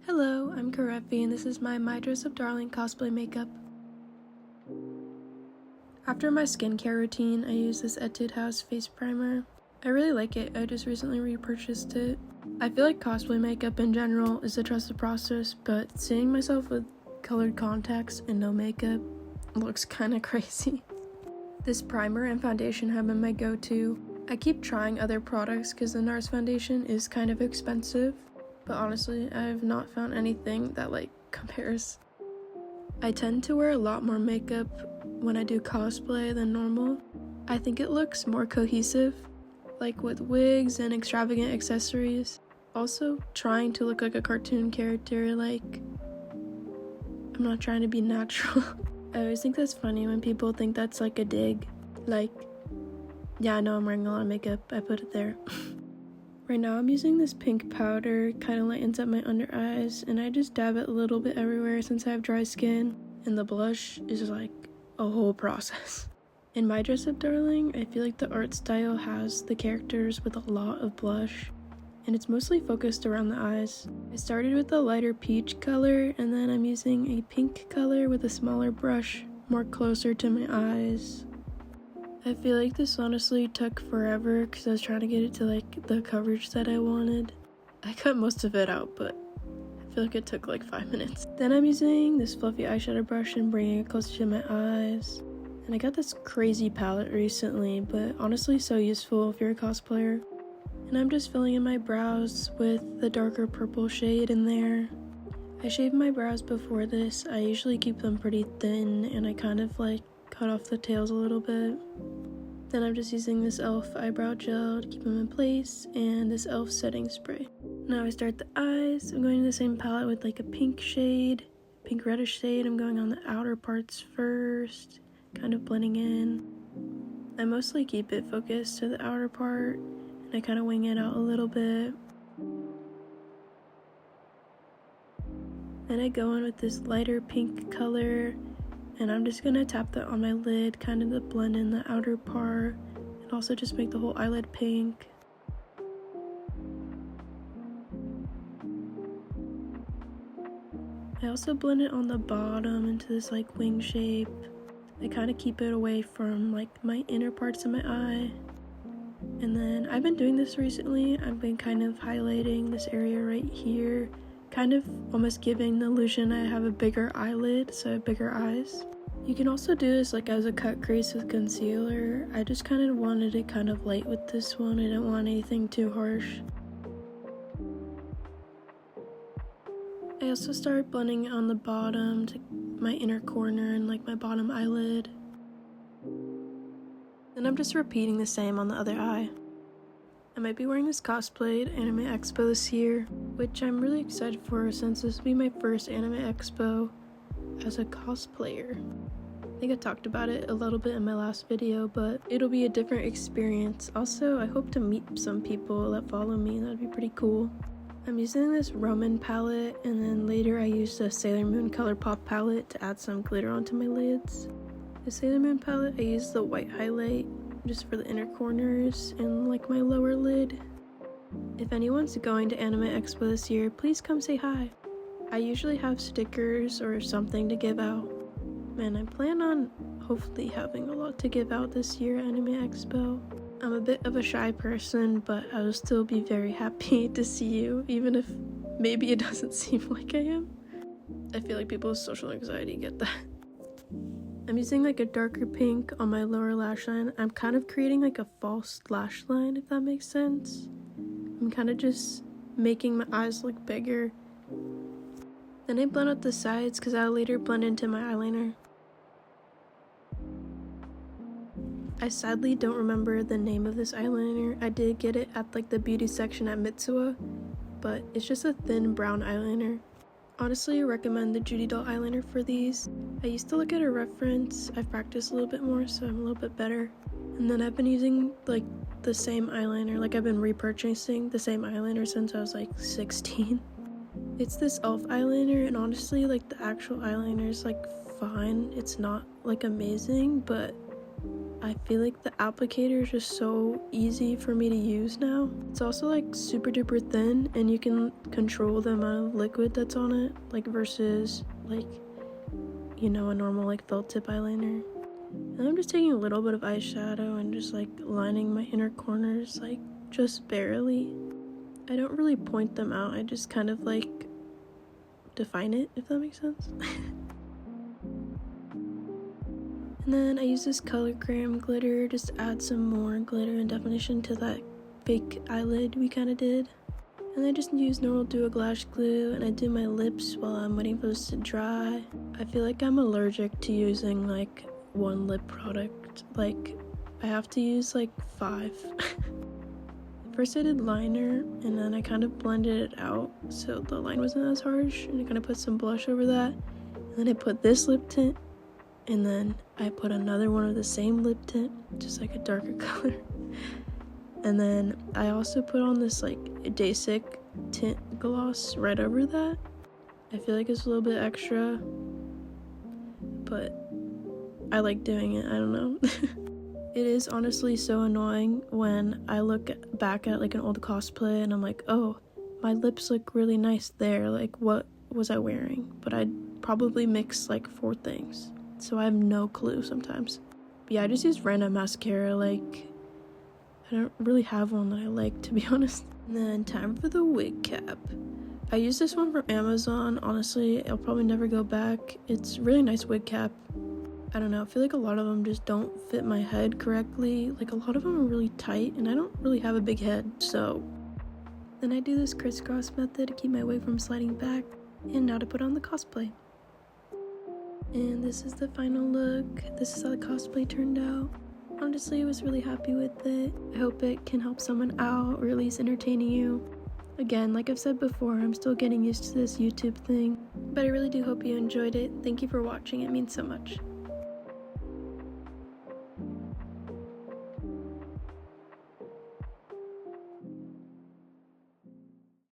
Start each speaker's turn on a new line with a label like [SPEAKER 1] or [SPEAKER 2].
[SPEAKER 1] Hello, I'm Koreffi and this is my Dress Up Darling cosplay makeup. After my skincare routine, I use this Etude House face primer. I really like it, I just recently repurchased it. I feel like cosplay makeup in general is a trusted process, but seeing myself with colored contacts and no makeup looks kinda crazy. This primer and foundation have been my go-to. I keep trying other products because the NARS foundation is kind of expensive, but honestly, I have not found anything that compares. I tend to wear a lot more makeup when I do cosplay than normal. I think it looks more cohesive, like with wigs and extravagant accessories. Also, trying to look like a cartoon character, I'm not trying to be natural. I always think that's funny when people think that's like a dig. Yeah, I know I'm wearing a lot of makeup, I put it there. Right now I'm using this pink powder, kind of lightens up my under eyes, and I just dab it a little bit everywhere since I have dry skin, and the blush is like a whole process. In My Dress Up Darling, I feel like the art style has the characters with a lot of blush, and it's mostly focused around the eyes. I started with a lighter peach color, and then I'm using a pink color with a smaller brush, more closer to my eyes. I feel like this honestly took forever because I was trying to get it to the coverage that I wanted. I cut most of it out, but I feel like it took 5 minutes. Then I'm using this fluffy eyeshadow brush and bringing it closer to my eyes. And I got this crazy palette recently, but honestly so useful if you're a cosplayer. And I'm just filling in my brows with the darker purple shade in there. I shave my brows before this. I usually keep them pretty thin and I kind of cut off the tails a little bit. Then I'm just using this e.l.f. eyebrow gel to keep them in place and this e.l.f. setting spray. Now I start the eyes. I'm going to the same palette with a pink shade, pink reddish shade. I'm going on the outer parts first, kind of blending in. I mostly keep it focused to the outer part and I kind of wing it out a little bit. Then I go in with this lighter pink color and I'm just gonna tap that on my lid, kind of to blend in the outer part and also just make the whole eyelid pink. I also blend it on the bottom into this wing shape. I kind of keep it away from my inner parts of my eye. And then I've been doing this recently. I've been kind of highlighting this area right here, kind of almost giving the illusion I have a bigger eyelid, so I have bigger eyes. You can also do this as a cut crease with concealer. I just kind of wanted it kind of light with this one. I didn't want anything too harsh. I also started blending it on the bottom to my inner corner and my bottom eyelid. Then I'm just repeating the same on the other eye. I might be wearing this cosplay at Anime Expo this year, which I'm really excited for since this will be my first Anime Expo as a cosplayer. I think I talked about it a little bit in my last video, but it'll be a different experience. Also, I hope to meet some people that follow me. That'd be pretty cool. I'm using this Roman palette, and then later I used the Sailor Moon Colourpop palette to add some glitter onto my lids. The Sailor Moon palette, I used the white highlight just for the inner corners and my lower lid. If anyone's going to Anime Expo this year, please come say hi. I usually have stickers or something to give out, and I plan on hopefully having a lot to give out this year at Anime Expo. I'm a bit of a shy person, but I will still be very happy to see you, even if maybe it doesn't seem like I am. I feel like people with social anxiety get that. I'm using a darker pink on my lower lash line. I'm kind of creating a false lash line, if that makes sense. I'm kind of just making my eyes look bigger. Then I blend out the sides because I'll later blend into my eyeliner. I sadly don't remember the name of this eyeliner. I did get it at the beauty section at Mitsuwa, but it's just a thin brown eyeliner. Honestly, I recommend the Judy Doll eyeliner for these. I used to look at a reference. I've practiced a little bit more, so I'm a little bit better. And then I've been using the same eyeliner. I've been repurchasing the same eyeliner since I was 16. It's this e.l.f. eyeliner, and honestly the actual eyeliner is fine. It's not amazing, but I feel like the applicator is just so easy for me to use now. It's also like super duper thin, and you can control the amount of liquid that's on it, like versus like, you know, a normal like felt tip eyeliner. And I'm just taking a little bit of eyeshadow and just like lining my inner corners, like just barely. I don't really point them out, I just kind of like define it, if that makes sense. And then I use this color crayon glitter just to add some more glitter and definition to that fake eyelid we kind of did. And I just use normal Duo Glass glue, and I do my lips while I'm waiting for those to dry. I feel like I'm allergic to using like one lip product. Like I have to use like 5. First I did liner, and then I kind of blended it out so the line wasn't as harsh, and I kind of put some blush over that. And then I put this lip tint, and then I put another one of the same lip tint, just like a darker color. And then I also put on this like basic tint gloss right over that. I feel like it's a little bit extra, but I like doing it, I don't know. It is honestly so annoying when I look back at like an old cosplay and I'm like, oh, my lips look really nice there, like what was I wearing? But I'd probably mix like 4 things, so I have no clue sometimes. But yeah, I just use random mascara, like I don't really have one that I like, to be honest. And then time for the wig cap. I use this one from Amazon. Honestly, I'll probably never go back. It's a really nice wig cap. I don't know, I feel like a lot of them just don't fit my head correctly. Like a lot of them are really tight, and I don't really have a big head, so. Then I do this crisscross method to keep my wig from sliding back. And now to put on the cosplay. And this is the final look. This is how the cosplay turned out. Honestly, I was really happy with it. I hope it can help someone out, or at least entertaining you. Again, like I've said before, I'm still getting used to this YouTube thing, but I really do hope you enjoyed it. Thank you for watching, it means so much.